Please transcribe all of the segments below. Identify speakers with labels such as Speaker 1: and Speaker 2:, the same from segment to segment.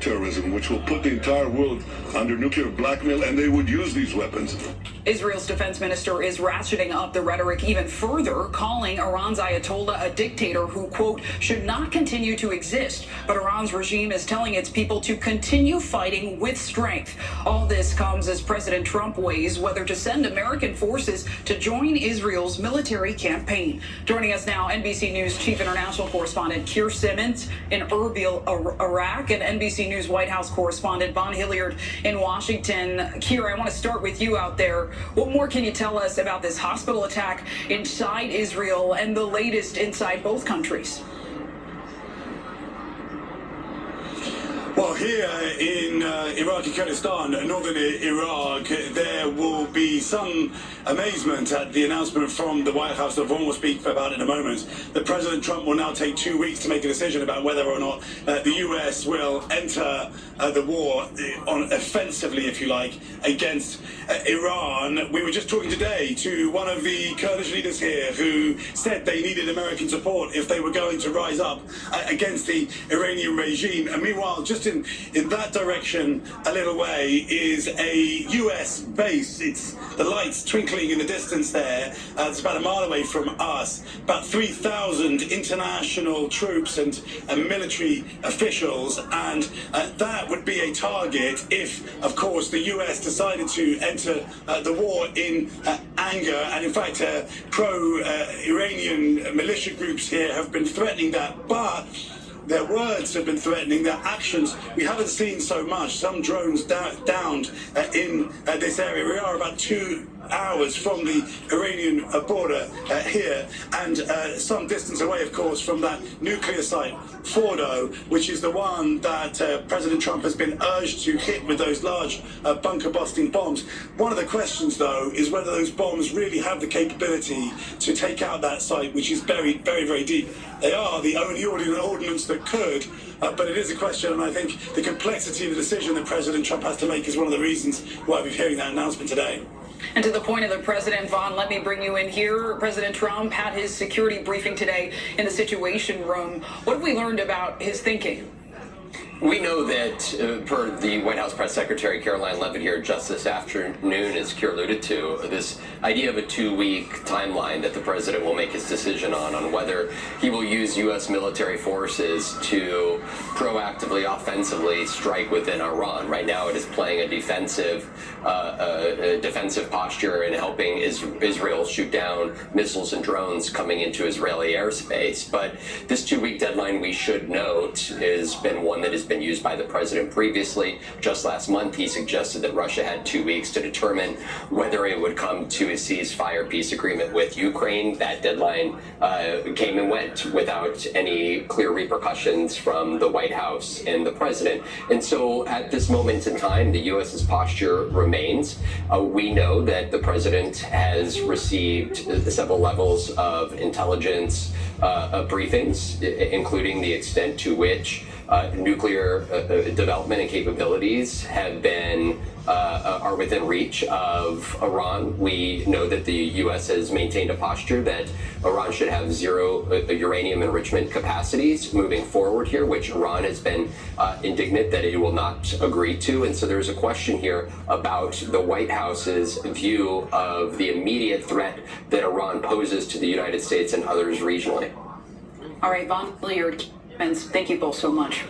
Speaker 1: terrorism, which will put the entire world under nuclear blackmail, and they would use these weapons.
Speaker 2: Israel's defense minister is ratcheting up the rhetoric even further, calling Iran's Ayatollah a dictator who, quote, should not continue to exist. But Iran's regime is telling its people to continue fighting with strength. All this comes as President Trump weighs whether to send American forces to join Israel's military campaign. Joining us now, NBC News chief international correspondent Keir Simmons in Erbil, Iraq, and NBC News White House correspondent Von Hilliard in Washington. Keir, I want to start with you out there. What more can you tell us about this hospital attack inside Israel and the latest inside both countries?
Speaker 3: Well, here in Iraqi Kurdistan, northern Iraq, there will be some amazement at the announcement from the White House that Vaughn will speak about in a moment, that President Trump will now take 2 weeks to make a decision about whether or not the U.S. will enter the war on offensively, if you like, against Iran. We were just talking today to one of the Kurdish leaders here who said they needed American support if they were going to rise up against the Iranian regime. And meanwhile, just in that direction a little way is a US base. It's the lights twinkling in the distance there. It's about a mile away from us. About 3,000 international troops and military officials, and that would be a target if, of course, the US decided to enter the war in anger. And in fact, pro-Iranian militia groups here have been threatening that, but their words have been threatening, their actions we haven't seen so much. Some drones downed in this area. We are about 2 hours from the Iranian border here, and some distance away, of course, from that nuclear site, Fordo, which is the one that President Trump has been urged to hit with those large bunker-busting bombs. One of the questions, though, is whether those bombs really have the capability to take out that site, which is buried very, very deep. They are the only ordnance that could, but it is a question, and I think the complexity of the decision that President Trump has to make is one of the reasons why we're hearing that announcement today.
Speaker 2: And to the point of the president, Vaughn, let me bring you in here. President Trump had his security briefing today in the Situation Room. What have we learned about his thinking?
Speaker 4: We know that, per the White House Press Secretary Caroline Leavitt here just this afternoon, as Keir alluded to, this idea of a 2-week timeline that the president will make his decision on whether he will use U.S. military forces to proactively, offensively strike within Iran. Right now, it is playing a defensive posture and helping Israel shoot down missiles and drones coming into Israeli airspace. But this 2-week deadline, we should note, has been one that has been used by the president previously. Just last month, he suggested that Russia had 2 weeks to determine whether it would come to a ceasefire peace agreement with Ukraine. That deadline came and went without any clear repercussions from the White House and the president. And so at this moment in time, the U.S.'s posture remains. We know that the president has received several levels of intelligence briefings, including the extent to which nuclear development and capabilities have been are within reach of Iran. We know that the U.S. has maintained a posture that Iran should have zero uranium enrichment capacities moving forward here, which Iran has been indignant that it will not agree to. And so there's a question here about the White House's view of the immediate threat that Iran poses to the United States and others regionally.
Speaker 2: All right, Von Hilliard, thank you both so much.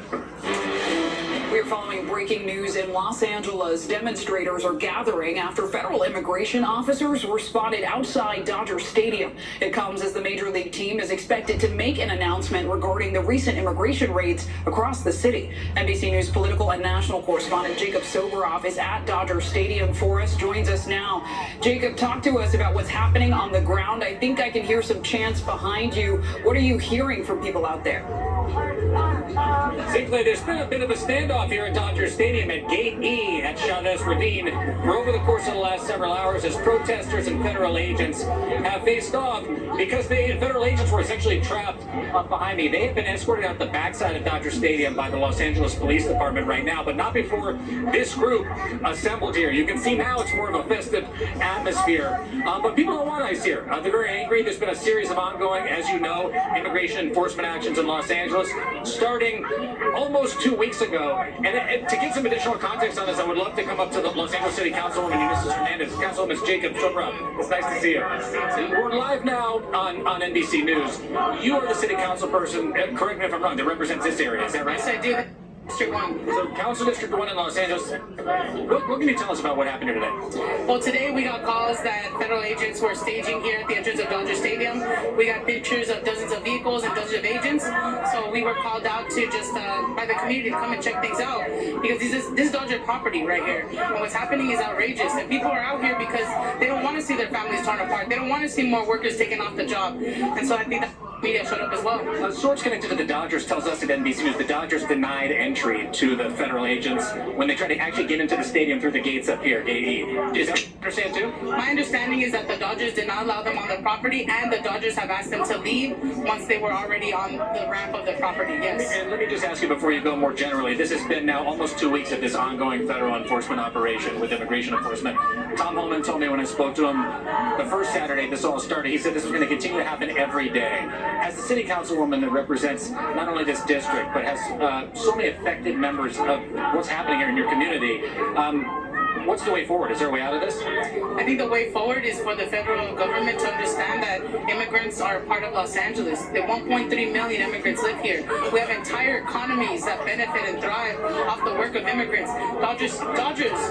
Speaker 2: We're following breaking news in Los Angeles. Demonstrators are gathering after federal immigration officers were spotted outside Dodger Stadium. It comes as the Major League team is expected to make an announcement regarding the recent immigration raids across the city. NBC News political and national correspondent Jacob Soboroff is at Dodger Stadium for us, joins us now. Jacob, talk to us about what's happening on the ground. I think I can hear some chants behind you. What are you hearing from people out there?
Speaker 5: Simply, there's been a bit of a standoff here at Dodger Stadium at Gate E at Chavez Ravine for over the course of the last several hours as protesters and federal agents have faced off because the federal agents were essentially trapped up behind me. They have been escorted out the backside of Dodger Stadium by the Los Angeles Police Department right now, but not before this group assembled here. You can see now it's more of a festive atmosphere, but people don't want ice here. They're very angry. There's been a series of ongoing, as you know, immigration enforcement actions in Los Angeles, starting happening almost 2 weeks ago. And to get some additional context on this, I would love to come up to the Los Angeles City Councilwoman Ulysses Hernandez. Councilwoman Jacob Soboroff, it's nice to see you. We're live now on NBC News. You are the city council person, correct me if I'm wrong, that represents this area, is that right?
Speaker 6: Yes, I do. District 1.
Speaker 5: So, Council District 1 in Los Angeles, what can you tell us about what happened here today?
Speaker 6: Well, today we got calls that federal agents were staging here at the entrance of Dodger Stadium. We got pictures of dozens of vehicles and dozens of agents. So we were called out to just by the community to come and check things out because this is Dodger property right here. And what's happening is outrageous. And people are out here because they don't want to see their families torn apart. They don't want to see more workers taken off the job. And so I think that media showed up as well.
Speaker 5: A source connected to the Dodgers tells us at NBC News the Dodgers denied entry to the federal agents when they tried to actually get into the stadium through the gates up here, Gate E. Is that what you understand too?
Speaker 6: My understanding is that the Dodgers did not allow them on the property, and the Dodgers have asked them to leave once they were already on the ramp of the property, yes.
Speaker 5: And let me just ask you before you go more generally, this has been now almost 2 weeks of this ongoing federal enforcement operation with immigration enforcement. Tom Holman told me when I spoke to him the first Saturday this all started, he said this was going to continue to happen every day. As the city councilwoman that represents not only this district, but has so many affected members of what's happening here in your community, what's the way forward? Is there a way out of this?
Speaker 6: I think the way forward is for the federal government to understand that immigrants are part of Los Angeles. The 1.3 million immigrants live here. We have entire economies that benefit and thrive off the work of immigrants. Dodgers,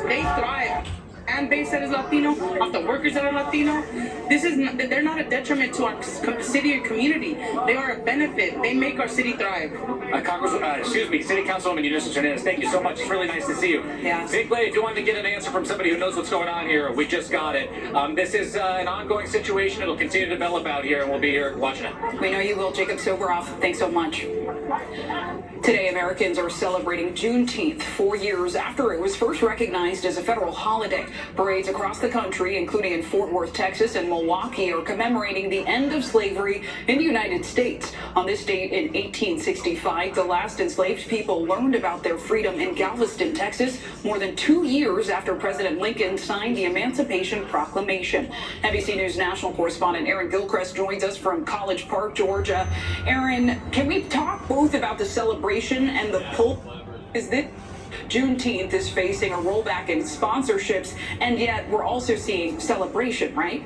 Speaker 6: they thrive. And base that is Latino, off the workers that are Latino. They're not a detriment to our city and community. They are a benefit. They make our city thrive.
Speaker 5: City Councilwoman Ulysses Hernandez, thank you so much. It's really nice to see you.
Speaker 6: Yeah.
Speaker 5: Big Clay, if you wanted to get an answer from somebody who knows what's going on here, we just got it. This is an ongoing situation. It'll continue to develop out here, and we'll be here watching it.
Speaker 2: We know you will, Jacob Soboroff. Thanks so much. Today, Americans are celebrating Juneteenth, 4 years after it was first recognized as a federal holiday. Parades across the country, including in Fort Worth, Texas, and Milwaukee, are commemorating the end of slavery in the United States. On this date in 1865, the last enslaved people learned about their freedom in Galveston, Texas, more than 2 years after President Lincoln signed the Emancipation Proclamation. NBC News national correspondent Aaron Gilchrist joins us from College Park, Georgia. Aaron, can we talk both about the celebration and the pull? Is this Juneteenth is facing a rollback in sponsorships, and yet we're also seeing celebration, right?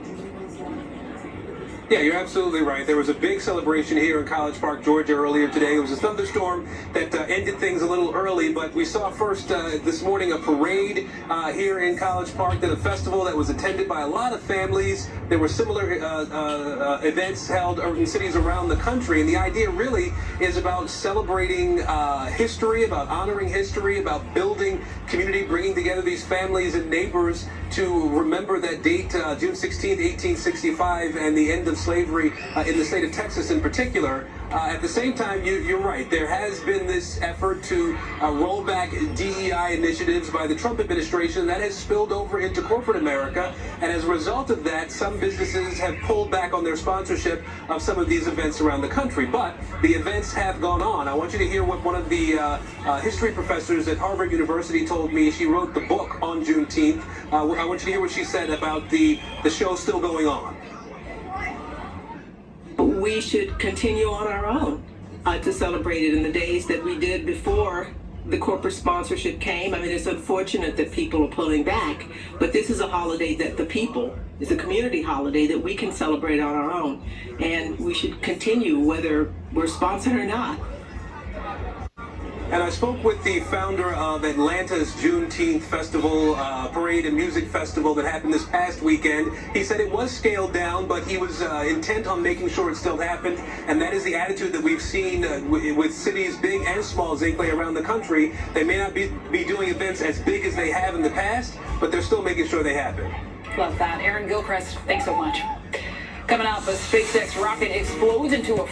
Speaker 7: Yeah, you're absolutely right. There was a big celebration here in College Park, Georgia earlier today. It was a thunderstorm that ended things a little early, but we saw first this morning a parade here in College Park, then a festival that was attended by a lot of families. There were similar events held in cities around the country, and the idea really is about celebrating history, about honoring history, about building community, bringing together these families and neighbors to remember that date, June 16th, 1865, and the end of slavery in the state of Texas in particular. At the same time, you're right. There has been this effort to roll back DEI initiatives by the Trump administration that has spilled over into corporate America. And as a result of that, some businesses have pulled back on their sponsorship of some of these events around the country. But the events have gone on. I want you to hear what one of the history professors at Harvard University told me. She wrote the book on Juneteenth. I want you to hear what she said about the show still going on.
Speaker 8: We should continue on our own to celebrate it in the days that we did before the corporate sponsorship came. I mean, it's unfortunate that people are pulling back, but this is a holiday that the people, it's a community holiday that we can celebrate on our own, and we should continue whether we're sponsored or not.
Speaker 7: And I spoke with the founder of Atlanta's Juneteenth Festival, Parade and Music Festival that happened this past weekend. He said it was scaled down, but he was intent on making sure it still happened. And that is the attitude that we've seen with cities big and small, Zinkley, around the country. They may not be doing events as big as they have in the past, but they're still making sure they happen.
Speaker 2: Love that. Aaron Gilchrist, thanks so much. Coming up, a SpaceX rocket explodes into a